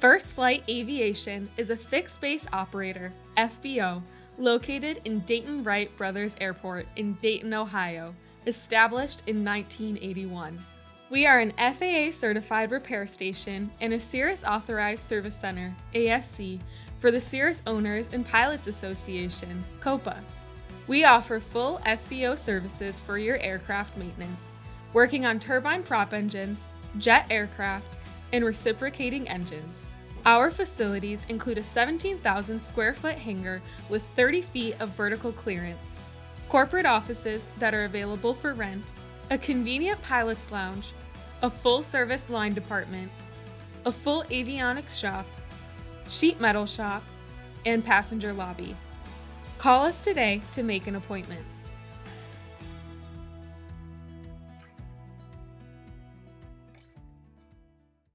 First Flight Aviation is a fixed-base operator, FBO, located in Dayton Wright Brothers Airport in Dayton, Ohio, established in 1981. We are an FAA-certified repair station and a Cirrus-authorized service center, ASC, for the Cirrus Owners and Pilots Association, COPA. We offer full FBO services for your aircraft maintenance, working on turbine prop engines, jet aircraft, and reciprocating engines. Our facilities include a 17,000 square foot hangar with 30 feet of vertical clearance, corporate offices that are available for rent, a convenient pilot's lounge, a full service line department, a full avionics shop, sheet metal shop, and passenger lobby. Call us today to make an appointment.